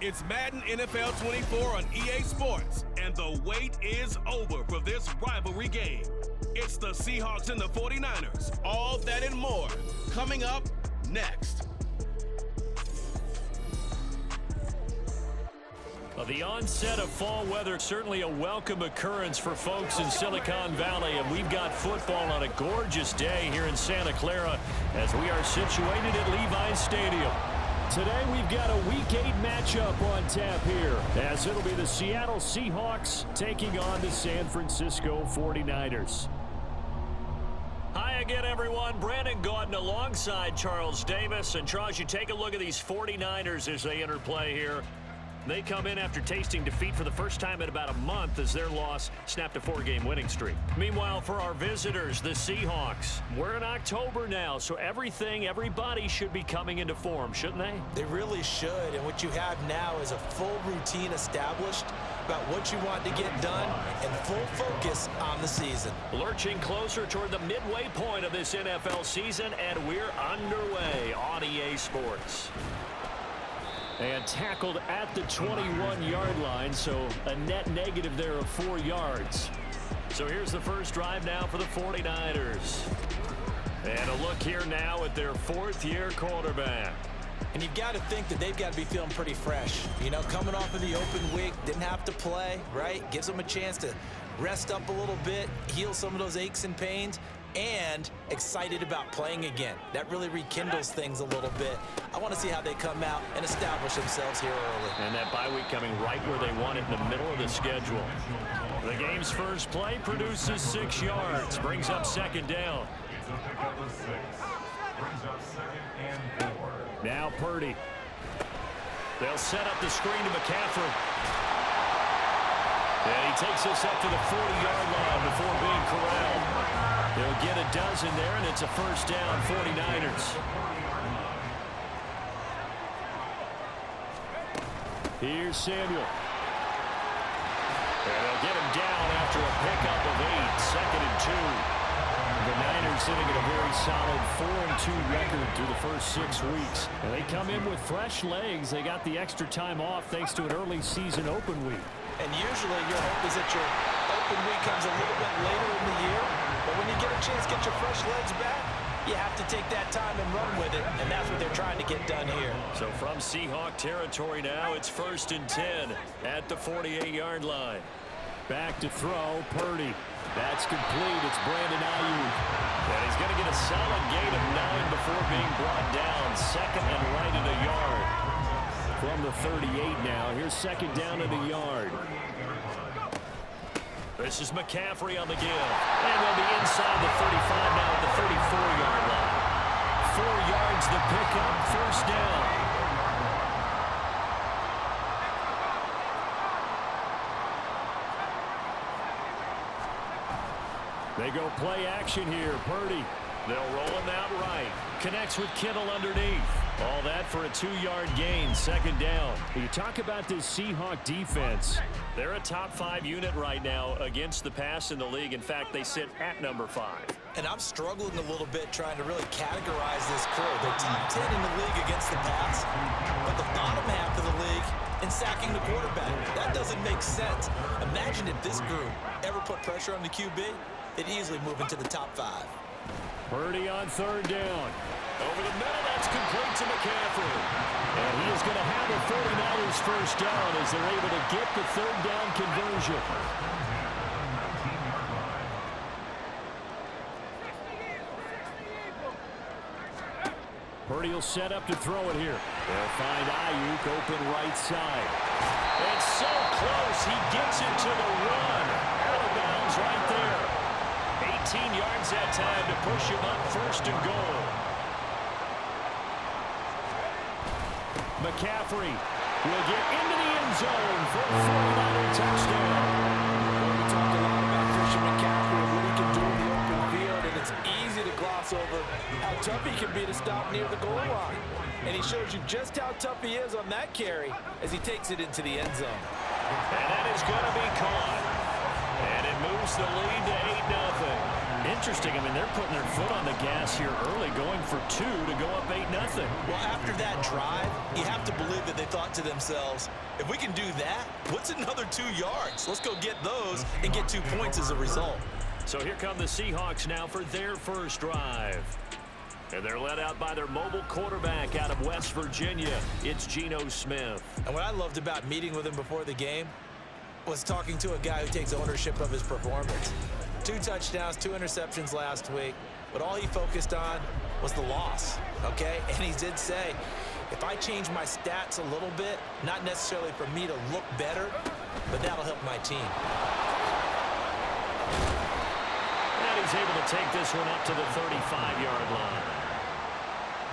It's Madden NFL 24 on EA Sports, and the wait is over for this rivalry game. It's the Seahawks and the 49ers. All that and more coming up next. Well, the onset of fall weather, certainly a welcome occurrence for folks in Silicon Valley, and we've got football on a gorgeous day here in Santa Clara as we are situated at Levi's Stadium. Today we've got a Week 8 matchup on tap here, as it'll be the Seattle Seahawks taking on the San Francisco 49ers. Hi again, everyone. Brandon Gaudin alongside Charles Davis. And Charles, you take a look at these 49ers as they enter play here. They come in after tasting defeat for the first time in about a month as their loss snapped a 4-game winning streak. Meanwhile, for our visitors, the Seahawks, we're in October now, so everybody should be coming into form, shouldn't they? They really should, and what you have now is a full routine established about what you want to get done and full focus on the season. Lurching closer toward the midway point of this NFL season, and we're underway on EA Sports. And tackled at the 21-yard line, so a net negative there of 4 yards. So here's the first drive now for the 49ers. And a look here now at their 4th-year quarterback. And you've got to think that they've got to be feeling pretty fresh. You know, coming off of the open week, didn't have to play, right? Gives them a chance to rest up a little bit, heal some of those aches and pains, and excited about playing again. That really rekindles things a little bit. I want to see how they come out and establish themselves here early. And that bye week coming right where they want it, in the middle of the schedule. The game's first play produces 6 yards, brings up second down. Now Purdy. They'll set up the screen to McCaffrey. And he takes us up to the 40-yard line before being corralled. They'll get a dozen there, and it's a first down, 49ers. Here's Samuel. And they'll get him down after a pickup of 8, 2nd and 2. The Niners sitting at a very solid 4-2 record through the first 6 weeks. And they come in with fresh legs. They got the extra time off thanks to an early season open week. And usually your hope is that your open week comes a little bit later in the year. But when you get a chance to get your fresh legs back, you have to take that time and run with it. And that's what they're trying to get done here. So from Seahawk territory now, it's 1st and 10 at the 48-yard line. Back to throw, Purdy. That's complete. It's Brandon Ayuk. And he's going to get a solid gain of 9 before being brought down. 2nd and right at a yard. From the 38 now. Here's 2nd down at a yard. This is McCaffrey on the give. And they'll be inside the 35 now at the 34-yard line. 4 yards the pickup, first down. They go play action here. Purdy. They'll roll him out right. Connects with Kittle underneath. All that for a 2-yard gain, 2nd down. You talk about this Seahawk defense. They're a top 5 unit right now against the pass in the league. In fact, they sit at number 5. And I'm struggling a little bit trying to really categorize this crew. They're top 10 in the league against the pass, but the bottom half of the league in sacking the quarterback. That doesn't make sense. Imagine if this group ever put pressure on the QB, they'd easily move into the top 5. Purdy on 3rd down. Over the middle, that's complete to McCaffrey. And he is going to have the 49ers first down as they're able to get the 3rd down conversion. Purdy will set up to throw it here. They'll find Ayuk open right side. It's so close, he gets it to the run. Out of bounds right there. 18 yards that time to push him up 1st and goal. McCaffrey will get into the end zone for a 49er touchdown. We talked a lot about Christian McCaffrey and what he can do in the open field, and it's easy to gloss over how tough he can be to stop near the goal line. And he shows you just how tough he is on that carry as he takes it into the end zone. And that is going to be caught. And it moves the lead to 8-0. Interesting. I mean, they're putting their foot on the gas here early, going for 2 to go up 8-0. Well, after that drive, you have to believe that they thought to themselves, if we can do that, what's another 2 yards? Let's go get those and get 2 points as a result. So here come the Seahawks now for their first drive. And they're led out by their mobile quarterback out of West Virginia. It's Geno Smith. And what I loved about meeting with him before the game was talking to a guy who takes ownership of his performance. 2 touchdowns, 2 interceptions last week, but all he focused on was the loss, okay? And he did say, if I change my stats a little bit, not necessarily for me to look better, but that'll help my team. And he's able to take this one up to the 35-yard line.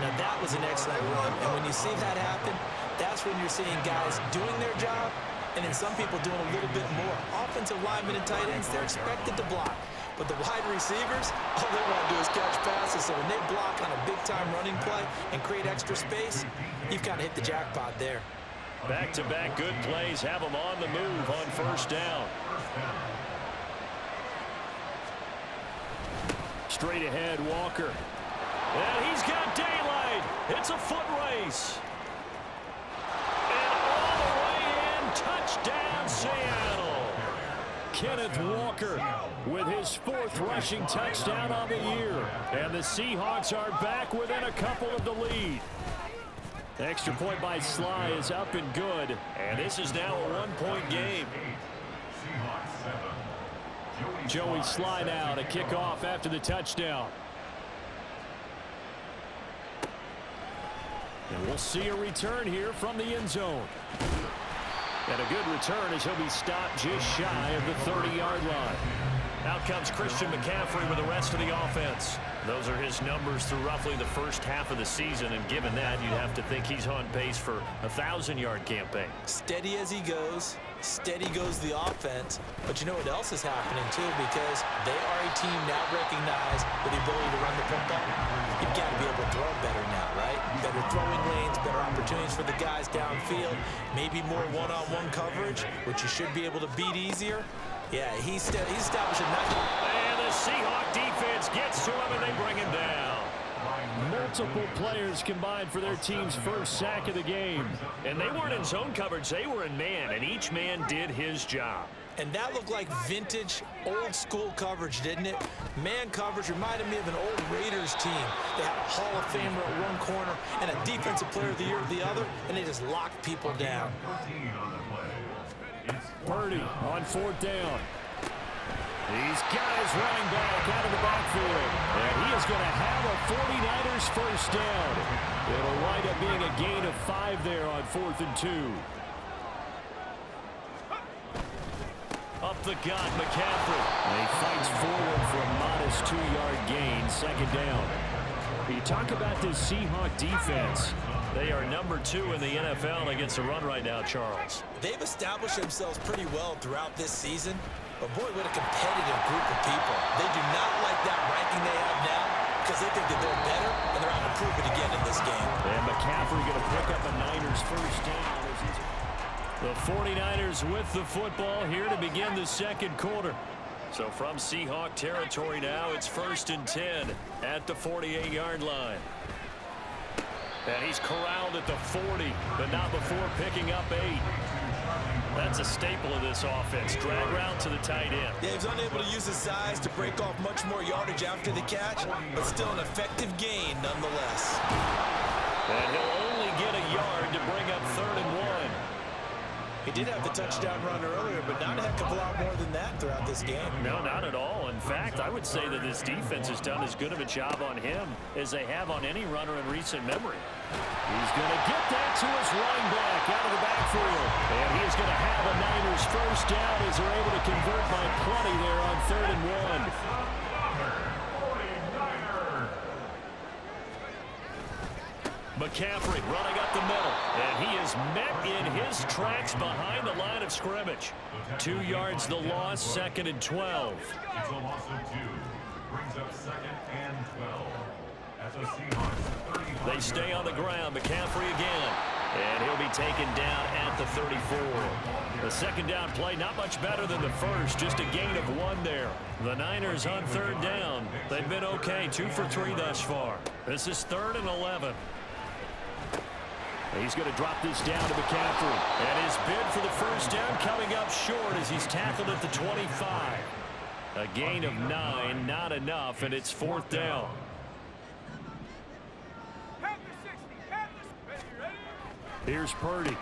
Now that was an excellent run, and when you see that happen, that's when you're seeing guys doing their job, and then some people doing a little bit more. Offensive linemen and tight ends, they're expected to block. But the wide receivers, all they want to do is catch passes. So when they block on a big-time running play and create extra space, you've kind of hit the jackpot there. Back-to-back good plays have them on the move on first down. Straight ahead, Walker. And he's got daylight. It's a foot race. Touchdown, Seattle. Kenneth Walker with his 4th rushing touchdown on the year. And the Seahawks are back within a couple of the lead. Extra point by Sly is up and good. And this is now a 1-point game. Joey Sly now to kick off after the touchdown. And we'll see a return here from the end zone. And a good return as he'll be stopped just shy of the 30-yard line. Out comes Christian McCaffrey with the rest of the offense. Those are his numbers through roughly the first half of the season, and given that, you'd have to think he's on pace for a 1,000-yard campaign. Steady as he goes, steady goes the offense. But you know what else is happening, too, because they are a team now recognized with the ability to run the football. You've got to be able to throw better now, right? Better throwing lanes, better opportunities for the guys downfield, maybe more one-on-one coverage, which you should be able to beat easier. Yeah, he's established a nice... And the Seahawk defense gets to him, and they bring him down. Multiple players combined for their team's first sack of the game. And they weren't in zone coverage. They were in man, and each man did his job. And that looked like vintage, old-school coverage, didn't it? Man coverage reminded me of an old Raiders team. They had a Hall of Famer at one corner and a Defensive Player of the Year at the other, and they just locked people down. Purdy on 4th down. He's got his running back out of the backfield. And he is going to have a 49ers first down. It'll wind up being a gain of 5 there on 4th and 2. Up the gut, McCaffrey. And he fights forward for a modest 2-yard gain, 2nd down. You talk about this Seahawk defense. They are number 2 in the NFL against the run right now, Charles. They've established themselves pretty well throughout this season. But, boy, what a competitive group of people. They do not like that ranking they have now because they think that they're better, and they're out to prove it again in this game. And McCaffrey going to pick up a Niners first down. The 49ers with the football here to begin the 2nd quarter. So from Seahawk territory now, it's 1st and 10 at the 48-yard line. And he's corralled at the 40, but not before picking up 8. That's a staple of this offense. Drag route to the tight end. Yeah, he's unable to use his size to break off much more yardage after the catch, but still an effective gain nonetheless. And he'll only get a yard to bring up 3rd and 1. He did have the touchdown run earlier, but not a heck of a lot more than that throughout this game. No, not at all. In fact, I would say that this defense has done as good of a job on him as they have on any runner in recent memory. He's going to get that to his running back out of the backfield. And he is going to have a Niners first down as they're able to convert by plenty there on 3rd and 1. McCaffrey running up the middle, and he is met in his tracks behind the line of scrimmage. 2 yards the loss, 2nd and 12. It's a loss of 2. Brings up 2nd and 12. At the Seahawks 35. They stay on the ground. McCaffrey again. And he'll be taken down at the 34. The second down play, not much better than the first, just a gain of 1 there. The Niners on third down. They've been okay, 2 for 3 thus far. This is 3rd and 11. He's going to drop this down to McCaffrey. And his bid for the first down coming up short as he's tackled at the 25. A gain of 9, not enough, and it's 4th down. Here's Purdy.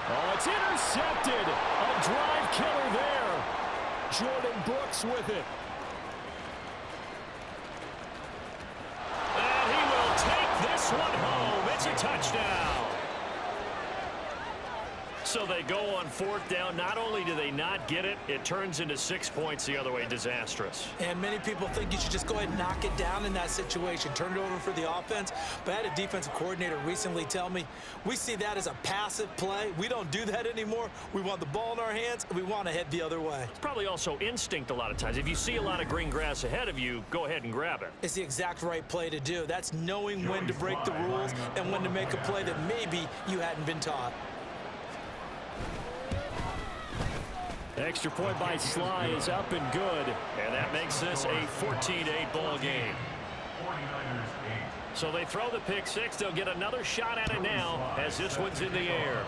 Oh, it's intercepted. A drive killer there. Jordan Brooks with it. And he will take this one home. It's a touchdown. So they go on 4th down. Not only do they not get it, it turns into 6 points the other way. Disastrous. And many people think you should just go ahead and knock it down in that situation. Turn it over for the offense. But I had a defensive coordinator recently tell me, we see that as a passive play. We don't do that anymore. We want the ball in our hands, and we want to head the other way. It's probably also instinct a lot of times. If you see a lot of green grass ahead of you, go ahead and grab it. It's the exact right play to do. That's knowing when to break the rules and when to make a play that maybe you hadn't been taught. Extra point by Sly is up and good, and that makes this a 14-8 ball game. So they throw the pick six. They'll get another shot at it now as this one's in the air.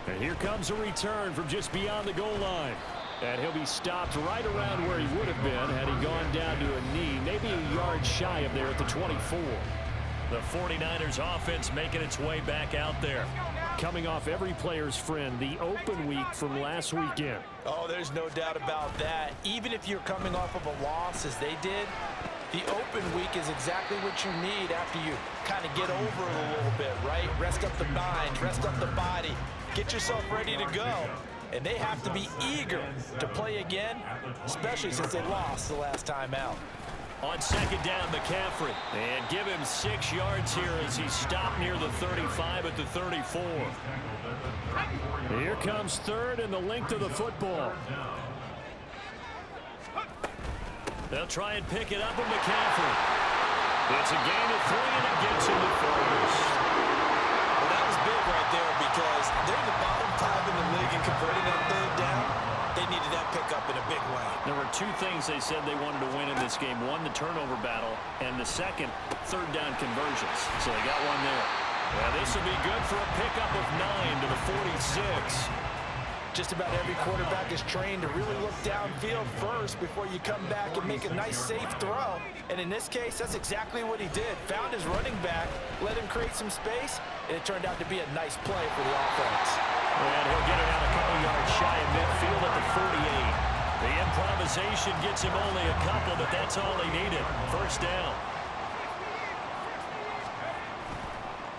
And here comes a return from just beyond the goal line. And he'll be stopped right around where he would have been had he gone down to a knee, maybe a yard shy of there at the 24. The 49ers offense making its way back out there. Coming off every player's friend, the open week from last weekend. Oh, there's no doubt about that. Even if you're coming off of a loss as they did, the open week is exactly what you need after you kind of get over it a little bit, right? Rest up the mind, rest up the body, get yourself ready to go. And they have to be eager to play again, especially since they lost the last time out. On second down, McCaffrey. And give him 6 yards here as he's stopped near the 35 at the 34. Here comes third and the length of the football. They'll try and pick it up with McCaffrey. It's a gain of 3 and it gets him the first. Well, that was big right there because they're the bottom 5 in the league and converting on third down. They needed that pickup in a big way. There were 2 things they said they wanted to win in this game. One, the turnover battle, and the second, third down conversions. So they got one there. Yeah, this will be good for a pickup of 9 to the 46. Just about every quarterback is trained to really look downfield first before you come back and make a nice, safe throw. And in this case, that's exactly what he did. Found his running back, let him create some space, and it turned out to be a nice play for the offense. And he'll get it out a couple yards shy of midfield at the 48. The improvisation gets him only a couple, but that's all he needed. First down.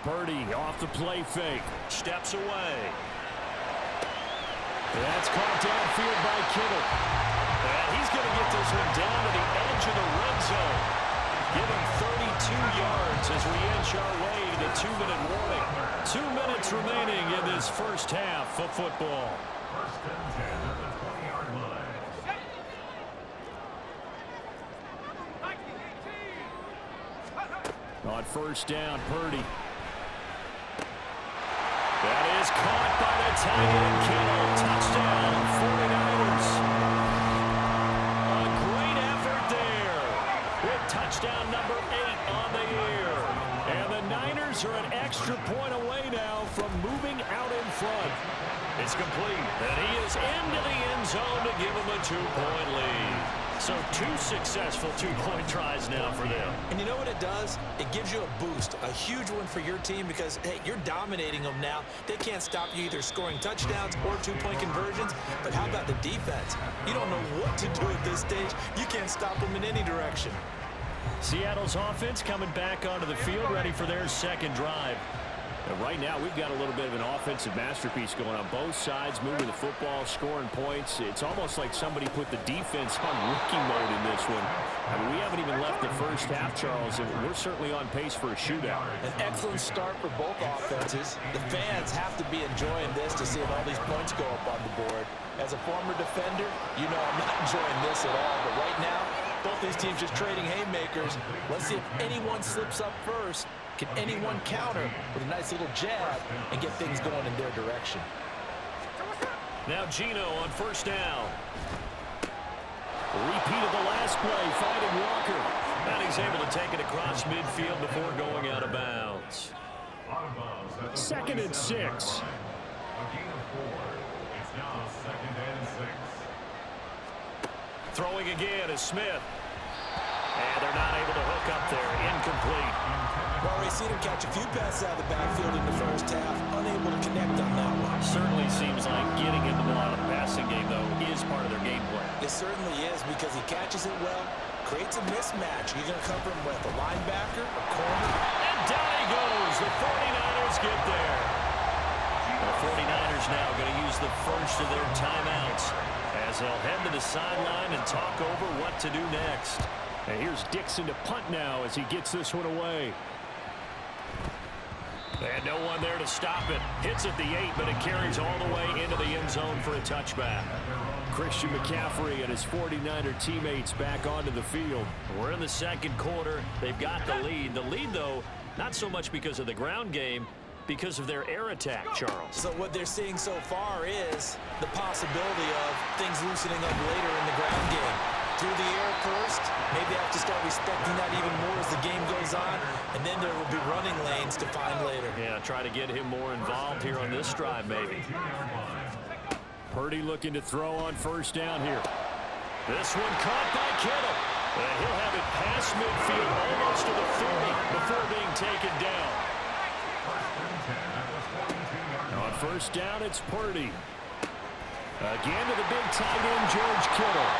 Purdy off the play fake. Steps away. That's caught downfield by Kittle. And he's going to get this one down to the edge of the red zone. Give him 32 yards as we inch our way to the 2-minute warning. 2 minutes remaining in this first half of football. First and 10 at the 20-yard line. On first down, Purdy. That is caught by the tight end, Kittle. Touchdown, 49ers. A great effort there with touchdown number 8 on the year. And the Niners are an extra point away now from moving out in front. It's complete, and he is into the end zone to give them a 2-point lead. So 2 successful 2-point tries now for them. And you know what it does? It gives you a boost, a huge one for your team because, hey, you're dominating them now. They can't stop you either scoring touchdowns or 2-point conversions. But how about the defense? You don't know what to do at this stage. You can't stop them in any direction. Seattle's offense coming back onto the field, ready for their second drive. And right now, we've got a little bit of an offensive masterpiece going on both sides, moving the football, scoring points. It's almost like somebody put the defense on rookie mode in this one. I mean, we haven't even left the first half, Charles, and we're certainly on pace for a shootout. An excellent start for both offenses. The fans have to be enjoying this to see all these points go up on the board. As a former defender, you know I'm not enjoying this at all, but right now, Both these teams just trading haymakers. Let's see if anyone slips up first. Can anyone counter with a nice little jab and get things going in their direction? Now Gino on first down. Repeat of the last play, finding Walker. And he's able to take it across midfield before going out of bounds. 2nd and 6. A gain of 4. It's now 2nd and 6. Throwing again is Smith. And they're not able to hook up there. Incomplete. Well, we've seen him catch a few passes out of the backfield in the first half. Unable to connect on that one. Certainly seems like getting in the ball out of the passing game, though, is part of their game plan. It certainly is because he catches it well, creates a mismatch. You're going to come from with a linebacker, a corner. And down he goes. The 49ers get there. The 49ers now going to use the first of their timeouts as they'll head to the sideline and talk over what to do next. And here's Dixon to punt now as he gets this one away. And no one there to stop it. Hits at the 8, but it carries all the way into the end zone for a touchback. Christian McCaffrey and his 49er teammates back onto the field. We're in the second quarter. They've got the lead. The lead, though, not so much because of the ground game, because of their air attack, Charles. So what they're seeing so far is the possibility of things loosening up later in the ground game. Through the air first, maybe they have to start respecting that even more as the game goes on, and then there will be running lanes to find later. Yeah, try to get him more involved here on this drive, maybe. Purdy looking to throw on first down here. This one caught by Kittle. And he'll have it past midfield almost to the 40 before being taken down. On first down, it's Purdy. Again to the big tight end, George Kittle.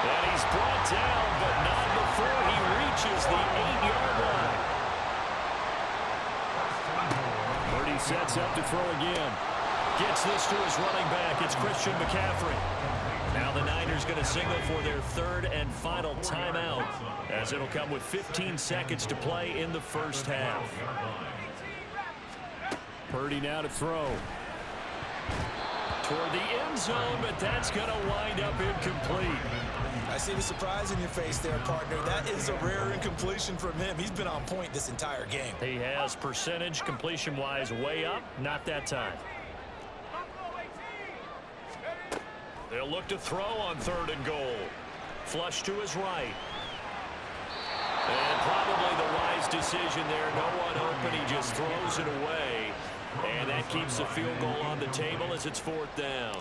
And he's brought down, but not before he reaches the 8-yard line. Purdy sets up to throw again. Gets this to his running back. It's Christian McCaffrey. Now the Niners going to signal for their 3rd and final timeout, as it'll come with 15 seconds to play in the first half. Purdy now to throw. Toward the end zone, but that's going to wind up incomplete. I see the surprise in your face there, partner. That is a rare incompletion from him. He's been on point this entire game. He has percentage completion-wise way up. Not that time. They'll look to throw on 3rd and goal. Flush to his right. And probably the wise decision there. No one open. He just throws it away. And that keeps the field goal on the table as it's 4th down.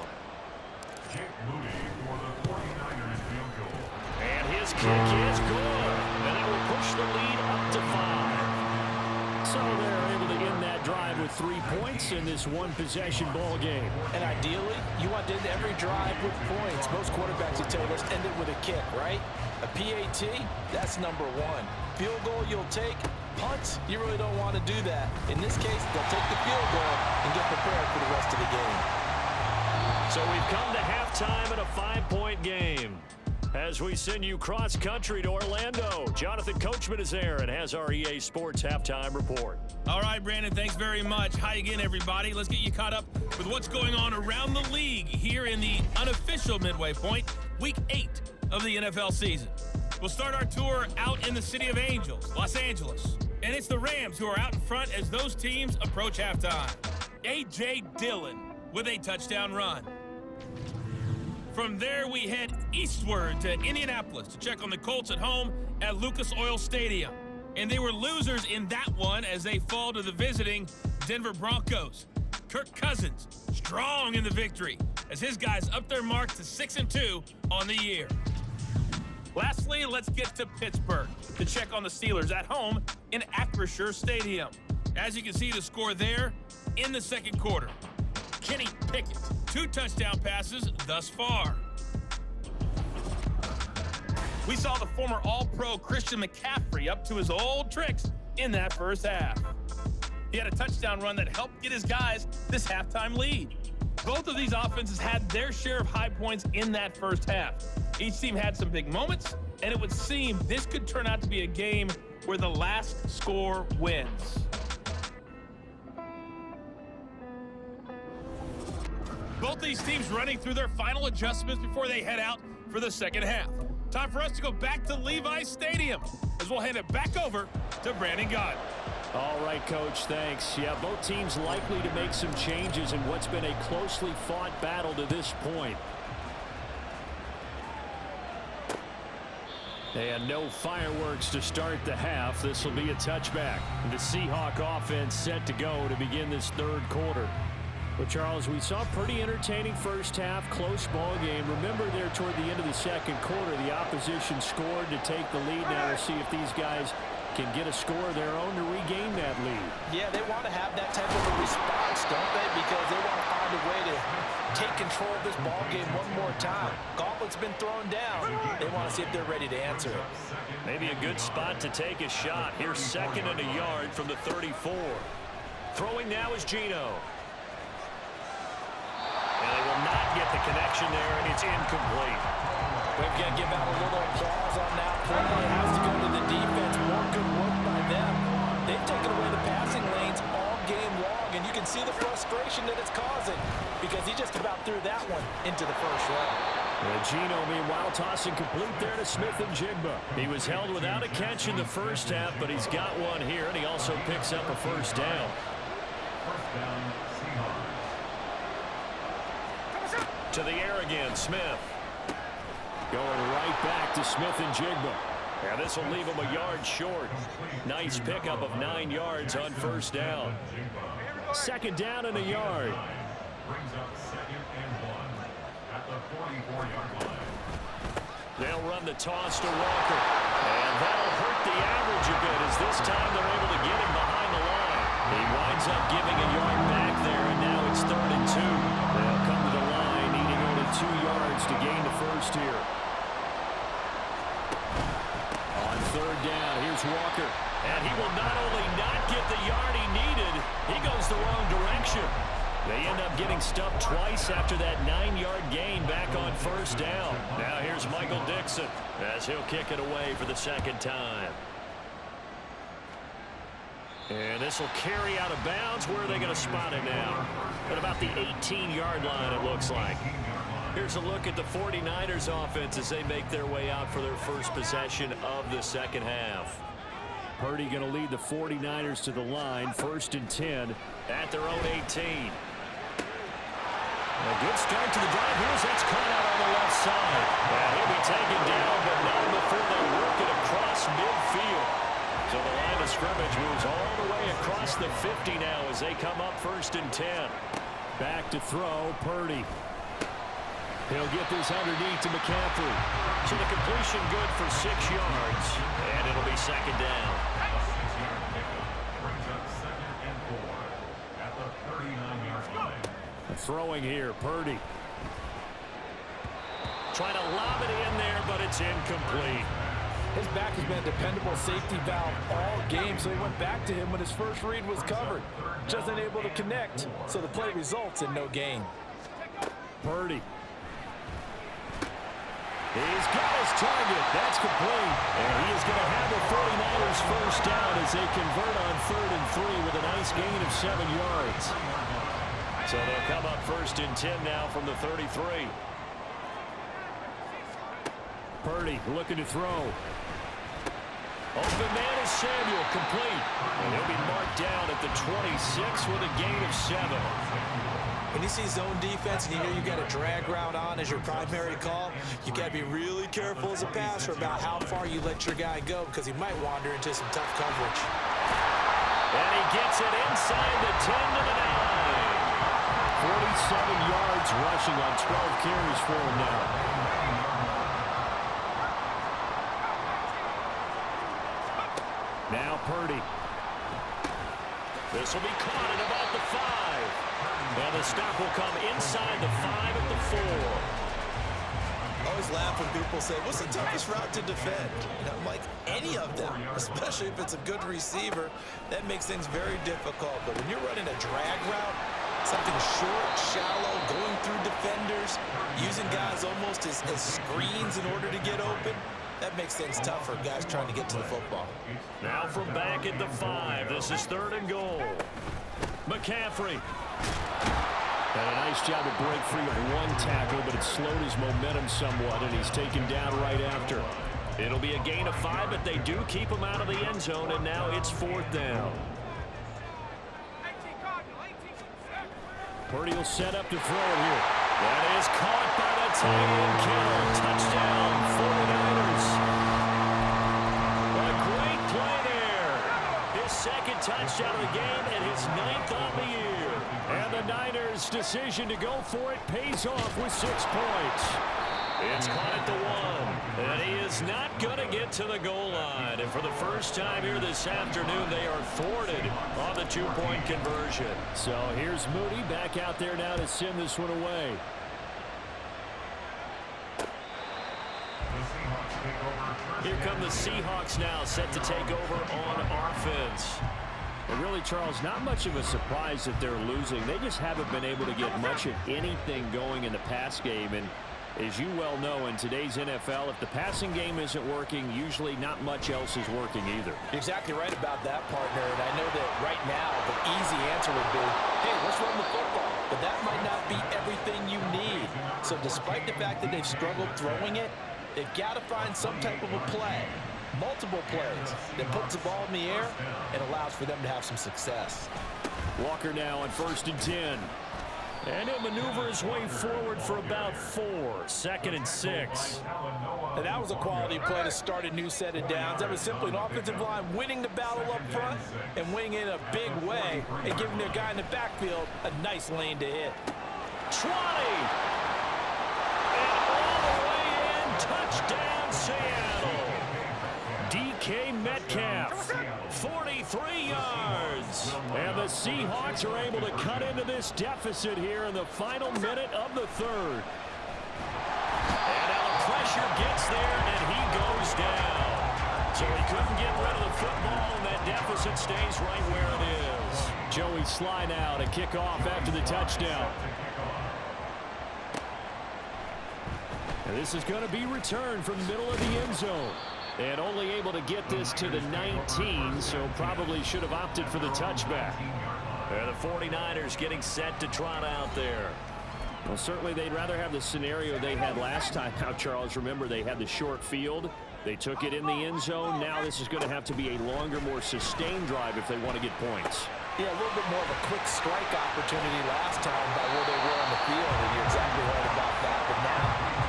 And his kick is good. And it will push the lead up to 5. So they're able to end that drive with 3 points in this one-possession ball game. And ideally, you want to end every drive with points. Most quarterbacks will tell you, let's end it with a kick, right? A PAT, that's number 1. Field goal you'll take. Punt, you really don't want to do that. In this case, they'll take the field goal and get prepared for the rest of the game. So we've come to halftime in a 5-point game. As we send you cross-country to Orlando, Jonathan Coachman is there and has our EA Sports halftime report. All right, Brandon, thanks very much. Hi again, everybody. Let's get you caught up with what's going on around the league here in the unofficial midway point, Week 8 of the NFL season. We'll start our tour out in the city of Angels, Los Angeles. And it's the Rams who are out in front as those teams approach halftime. A.J. Dillon with a touchdown run. From there, we head eastward to Indianapolis to check on the Colts at home at Lucas Oil Stadium. And they were losers in that one as they fall to the visiting Denver Broncos. Kirk Cousins strong in the victory as his guys up their mark to 6-2 on the year. Lastly, let's get to Pittsburgh to check on the Steelers at home in Acrisure Stadium. As you can see, the score there in the second quarter. Kenny Pickett, 2 touchdown passes thus far. We saw the former All-Pro Christian McCaffrey up to his old tricks in that first half. He had a touchdown run that helped get his guys this halftime lead. Both of these offenses had their share of high points in that first half. Each team had some big moments, and it would seem this could turn out to be a game where the last score wins. Both these teams running through their final adjustments before they head out for the second half. Time for us to go back to Levi's Stadium as we'll hand it back over to Brandon Gott. All right, Coach, thanks. Yeah, both teams likely to make some changes in what's been a closely fought battle to this point. And no fireworks to start the half. This will be a touchback. The Seahawk offense set to go to begin this third quarter. But, Charles, we saw a pretty entertaining first half, close ball game. Remember there toward the end of the second quarter, the opposition scored to take the lead. Now we'll see if these guys can get a score of their own to regain that lead. Yeah, they want to have that type of a response, don't they? Because they want to find a way to take control of this ball game one more time. Gauntlet's been thrown down. They want to see if they're ready to answer it. Maybe a good spot to take a shot. Here's 2nd and a yard from the 34. Throwing now is Geno. And they will not get the connection there, and it's incomplete. We've got to give out a little applause on that play. It has to go to the defense. More good work by them. They've taken away the passing lanes all game long, and you can see the frustration that it's causing because he just about threw that one into the first row. Geno, meanwhile, tossing complete there to Smith and Jigba. He was held without a catch in the first half, but he's got one here, and he also picks up a first down. First down, Seahawks. To the air again, Smith. Going right back to Smith and Jigba. Yeah, this will leave him a yard short. Nice pickup of 9 yards on first down. 2nd down and a yard. Brings up 2nd and 1 at the 44-yard line. They'll run the toss to Walker. And that'll hurt the average a bit as this time they're able to get him behind the line. He winds up giving a yard back there, and now it's 3rd and 2. They'll come to the line, needing only 2 yards to gain the first here. On 3rd down, here's Walker. And he will not only not get the yard he needed, he goes the wrong direction. They end up getting stuffed twice after that 9-yard gain back on first down. Now here's Michael Dixon as he'll kick it away for the 2nd time. And this will carry out of bounds. Where are they going to spot it now? At about the 18-yard line, it looks like. Here's a look at the 49ers offense as they make their way out for their first possession of the second half. Purdy going to lead the 49ers to the line, 1st and 10 at their own 18. A good start to the drive. That's caught out on the left side. And he'll be taken down, but not before they work it across midfield. So the line of scrimmage moves all the way across the 50 now as they come up 1st and 10. Back to throw, Purdy. He'll get this underneath to McCaffrey. So the completion good for 6 yards. And it'll be 2nd down. Brings up 2nd and 4 at the 39-yard line. Throwing here, Purdy. Trying to lob it in there, but it's incomplete. His back has been a dependable safety valve all game, so he went back to him when his first read was covered. Just unable to connect, so the play results in no gain. Purdy. He's got his target. That's complete. And he is going to have the 49ers first down as they convert on 3rd and 3 with a nice gain of 7 yards. So they'll come up 1st and 10 now from the 33. Purdy looking to throw. Open man is Samuel, complete. And he'll be marked down at the 26 with a gain of 7. When you see zone defense and you know you got a drag route on as your primary call, you got to be really careful as a passer about how far you let your guy go because he might wander into some tough coverage. And he gets it inside the 10 to the 9. 47 yards rushing on 12 carries for him now. Now Purdy. This will be caught at about the 5. And the stop will come inside the 5 at the 4. I always laugh when people say, what's the toughest route to defend? And I'm like, any of them, especially if it's a good receiver. That makes things very difficult. But when you're running a drag route, something short, shallow, going through defenders, using guys almost as screens in order to get open, that makes things tough for guys trying to get to the football. Now from back at the 5, this is 3rd and goal. McCaffrey. And a nice job to break free of one tackle, but it slowed his momentum somewhat, and he's taken down right after. It'll be a gain of 5, but they do keep him out of the end zone, and now it's 4th down. Purdy will set up to throw it here. That is caught by the tight end, Kittle. Touchdown, 49ers. A great play there. His second touchdown of the game and his 9th on the year. And the Niners' decision to go for it pays off with 6 points. It's caught at the 1, and he is not going to get to the goal line. And for the first time here this afternoon, they are thwarted on the 2-point conversion. So here's Moody back out there now to send this one away. Here come the Seahawks now, set to take over on offense. And really, Charles, not much of a surprise that they're losing. They just haven't been able to get much of anything going in the pass game. And as you well know, in today's NFL, if the passing game isn't working, usually not much else is working either. You're exactly right about that, partner. And I know that right now the easy answer would be, hey, let's run the football. But that might not be everything you need. So despite the fact that they've struggled throwing it, they've got to find some type of a play, multiple plays, that puts the ball in the air and allows for them to have some success. Walker now on 1st and 10. And he'll maneuver his way forward for about 4. 2nd and 6. And that was a quality play to start a new set of downs. That was simply an offensive line winning the battle up front and winning in a big way and giving their guy in the backfield a nice lane to hit. 20. And all the way in. Touchdown, Seattle. DK Metcalf. 43 yards. And the Seahawks are able to cut into this deficit here in the final minute of the 3rd. And now the pressure gets there, and he goes down. So he couldn't get rid of the football, and that deficit stays right where it is. Joey Sly now to kick off after the touchdown. And this is going to be returned from the middle of the end zone. And only able to get this to the 19, so probably should have opted for the touchback. And the 49ers getting set to trot out there. Well, certainly they'd rather have the scenario they had last time. Now, Charles, remember they had the short field. They took it in the end zone. Now this is going to have to be a longer, more sustained drive if they want to get points. Yeah, a little bit more of a quick strike opportunity last time by where they were on the field, and you're exactly right about that. But now,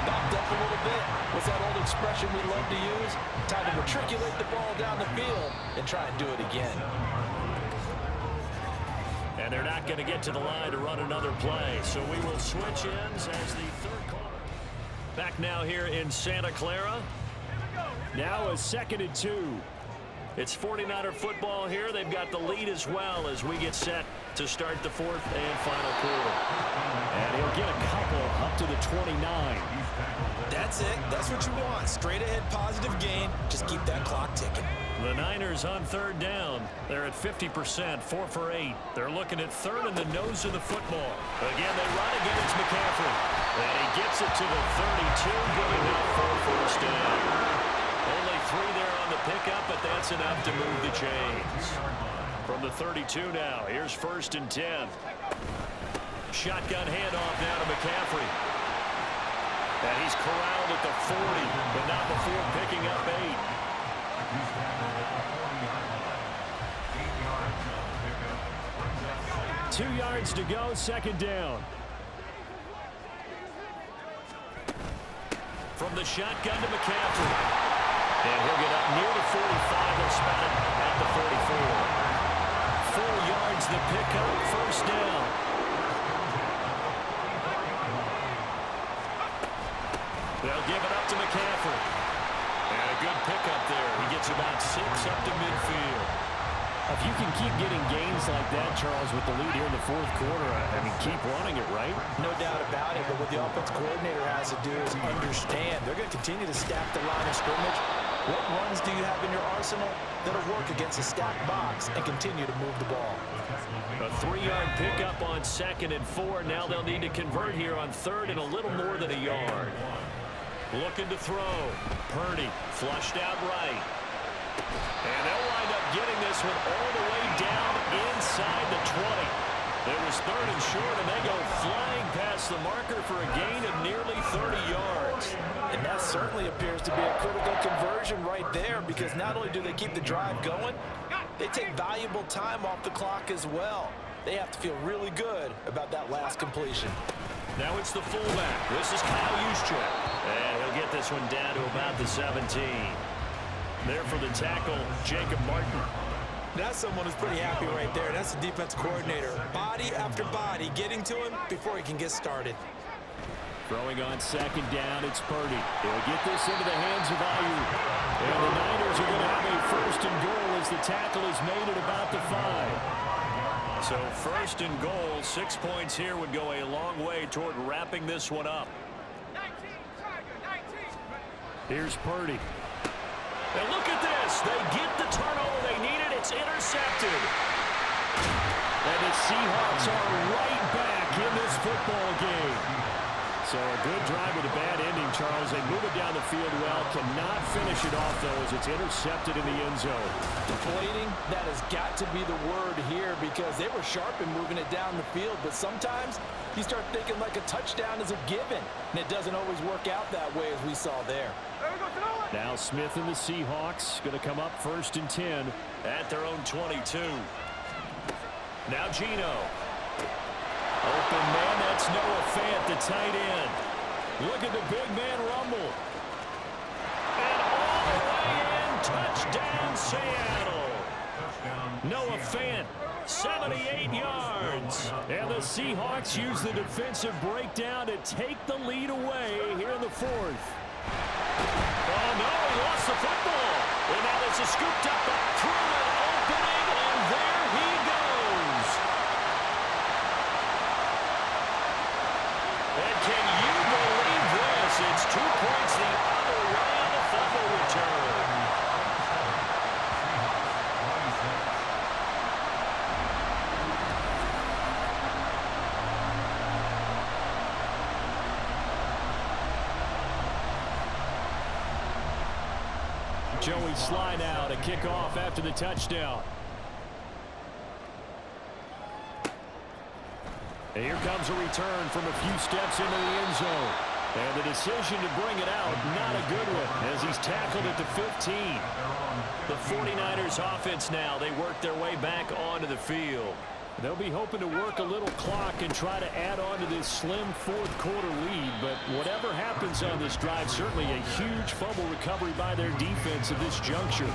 backed up a little bit. What's that old expression we love to use? Time to matriculate the ball down the field and try and do it again. And they're not going to get to the line to run another play. So we will switch ends as the 3rd quarter. Back now here in Santa Clara. Now a 2nd and 2. It's 49er football here. They've got the lead as well as we get set to start the 4th and final quarter. And he'll get a couple up to the 29. That's it. That's what you want. Straight ahead positive gain. Just keep that clock ticking. The Niners on 3rd down. They're at 50%, 4 for 8. They're looking at 3rd in the nose of the football. Again, they run against McCaffrey. And he gets it to the 32, good enough for a 1st down. Only 3 there on the pickup, but that's enough to move the chains. From the 32 now, here's 1st and 10. Shotgun handoff now to McCaffrey. And he's corralled at the 40, but not before picking up 8. 2 yards to go, 2nd down. From the shotgun to McCaffrey. And he'll get up near the 45. He'll spot it at the 44. 4 yards the pickup, 1st down. They'll give it up to McCaffrey. And a good pickup there. He gets about 6 up to midfield. If you can keep getting gains like that, Charles, with the lead here in the 4th quarter, I mean, keep running it, right? No doubt about it, but what the offense coordinator has to do is understand they're going to continue to stack the line of scrimmage. What runs do you have in your arsenal that'll work against a stacked box and continue to move the ball? A 3-yard pickup on 2nd and 4. Now they'll need to convert here on 3rd and a little more than a yard. Looking to throw. Purdy flushed out right. And they'll wind up getting this one all the way down inside the 20. There was third and short, and they go flying past the marker for a gain of nearly 30 yards. And that certainly appears to be a critical conversion right there, because not only do they keep the drive going, they take valuable time off the clock as well. They have to feel really good about that last completion. Now it's the fullback. This is Kyle Juszczyk. And he'll get this one down to about the 17. There for the tackle, Jacob Martin. That's someone who's pretty happy right there. That's the defense coordinator. Body after body getting to him before he can get started. Throwing on second down, it's Purdy. He'll get this into the hands of Ayuk. And the Niners are going to have a first and goal as the tackle is made at about the 5. So first and goal, 6 points here would go a long way toward wrapping this one up. Here's Purdy. And look at this. They get the turnover they needed. It's intercepted. And the Seahawks are right back in this football game. So a good drive with a bad ending, Charles. They move it down the field well. Cannot finish it off, though, as it's intercepted in the end zone. Deflating, that has got to be the word here, because they were sharp in moving it down the field. But sometimes you start thinking like a touchdown is a given, and it doesn't always work out that way, as we saw there. Now Smith and the Seahawks going to come up first and 10 at their own 22. Now Geno. Open man, that's Noah Fant, the tight end. Look at the big man rumble. And all the way in, touchdown Seattle. Noah Fant, 78 yards. And the Seahawks use the defensive breakdown to take the lead away here in the 4th. Oh no, he lost the football. And now this is scooped up through an opening, and there he goes. And can you believe this? It's 2 points the other way on the fumble return. Joey Sly now to kick off after the touchdown. And here comes a return from a few steps into the end zone. And the decision to bring it out, not a good one, as he's tackled at the 15. The 49ers offense now, they work their way back onto the field. They'll be hoping to work a little clock and try to add on to this slim fourth-quarter lead. But whatever happens on this drive, certainly a huge fumble recovery by their defense at this juncture.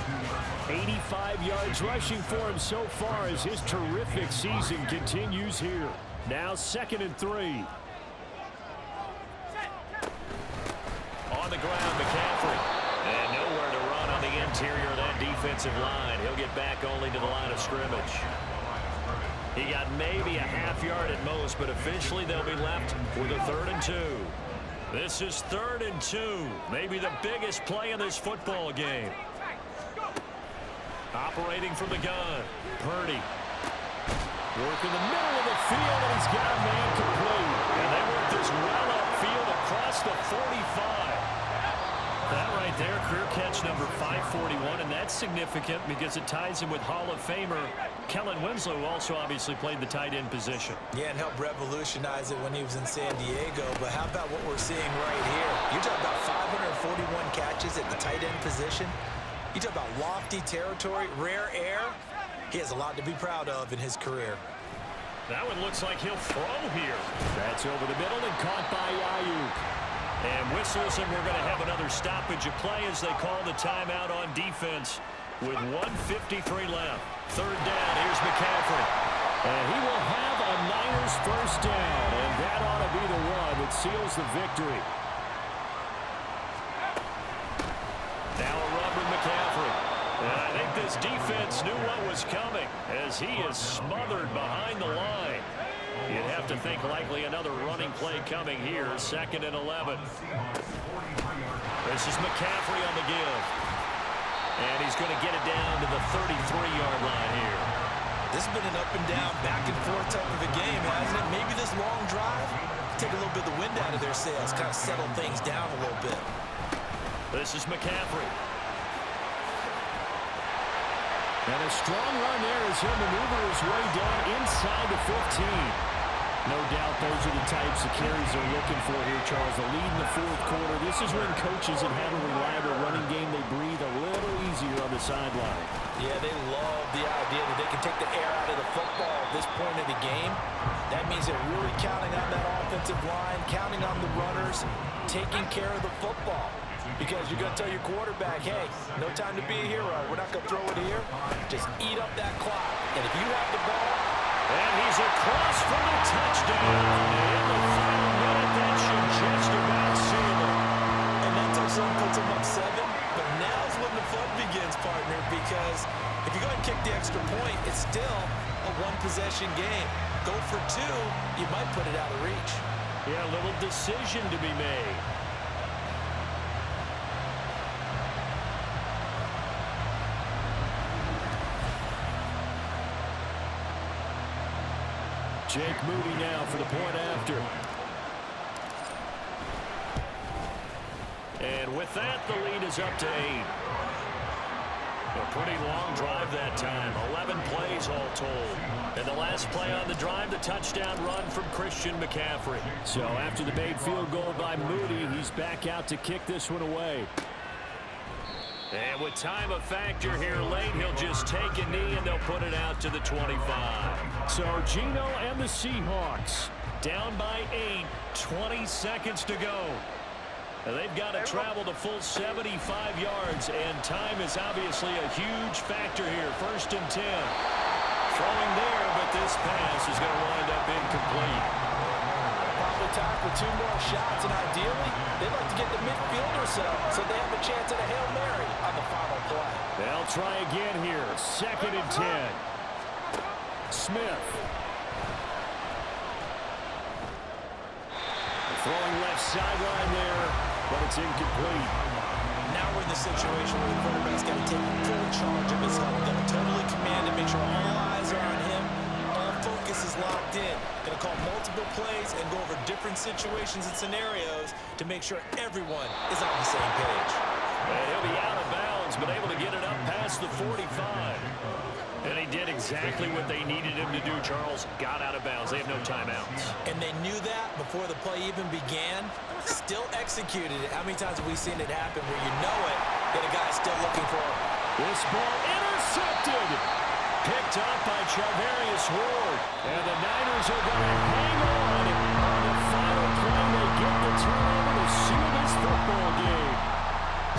85 yards rushing for him so far as his terrific season continues here. Now 2nd and 3. On the ground, McCaffrey. And nowhere to run on the interior of that defensive line. He'll get back only to the line of scrimmage. He got maybe a half yard at most, but officially they'll be left with a 3rd and 2. This is 3rd and 2. Maybe the biggest play in this football game. Operating from the gun. Purdy. Working the middle of the field, and he's got a man complete. And they work this well upfield across the 45. That right there, career catch number 541, and that's significant because it ties him with Hall of Famer Kellen Winslow, who also obviously played the tight end position. Yeah, and helped revolutionize it when he was in San Diego. But how about what we're seeing right here? You're talking about 541 catches at the tight end position. You talk about lofty territory, rare air. He has a lot to be proud of in his career. That one looks like he'll throw here. That's over the middle and caught by Ayuk. And whistles, and we're going to have another stoppage of play as they call the timeout on defense with 1:53 left. 3rd down, here's McCaffrey. And he will have a Niners first down, and that ought to be the one that seals the victory. Now a run with McCaffrey. And I think this defense knew what was coming as he is smothered behind the line. You'd have to think likely another running play coming here. 2nd and 11. This is McCaffrey on the give. And he's going to get it down to the 33-yard line here. This has been an up and down, back and forth type of a game, hasn't it? Maybe this long drive, take a little bit of the wind out of their sails, kind of settle things down a little bit. This is McCaffrey. And a strong run there as he'll maneuver his way down inside the 15. No doubt those are the types of carries they're looking for here, Charles. The lead in the fourth quarter. This is when coaches that have a reliable running game, they breathe a little easier on the sideline. Yeah, they love the idea that they can take the air out of the football at this point of the game. That means they're really counting on that offensive line, counting on the runners, taking care of the football. Because you're going to tell your quarterback, hey, no time to be a hero. We're not going to throw it here. Just eat up that clock. And if you have the ball, and he's across for the touchdown. In the final minute, that should just about seal it. And that touchdown puts him up 7. But now's when the fun begins, partner, because if you go and kick the extra point, it's still a one-possession game. Go for 2, you might put it out of reach. Yeah, a little decision to be made. Jake Moody now for the point after. And with that, the lead is up to 8. A pretty long drive that time. 11 plays all told. And the last play on the drive, the touchdown run from Christian McCaffrey. So after the made field goal by Moody, he's back out to kick this one away. And with time a factor here late, he'll just take a knee and they'll put it out to the 25. So Geno and the Seahawks down by 8, 20 seconds to go. And they've got to travel the full 75 yards, and time is obviously a huge factor here. 1st and 10. Throwing there, but this pass is going to wind up incomplete. Probably time for 2 more shots, and ideally, they'd like to get the midfield or so they have a chance at a Hail Mary on the final play. They'll try again here. 2nd and 10. Smith. Throwing left sideline there, but it's incomplete. Now we're in the situation where the quarterback's got to take full charge of his health. Got to totally command and make sure all eyes are on him. All focus is locked in. Going to call multiple plays and go over different situations and scenarios to make sure everyone is on the same page. And he'll be out of bounds, but able to get it up past the 45. And he did exactly what they needed him to do, Charles. Got out of bounds. They have no timeouts. And they knew that before the play even began. Still executed it. How many times have we seen it happen where you know it, that a guy's still looking for it? This ball intercepted. Picked up by Charvarius Ward. And the Niners are going to hang on. On the final play, they get the turnover to seal this football game.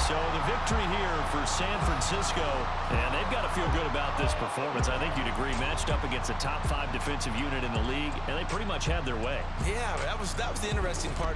So the victory here for San Francisco, and they've got to feel good about this performance. I think you'd agree, matched up against a top 5 defensive unit in the league, and they pretty much had their way. Yeah, that was the interesting part.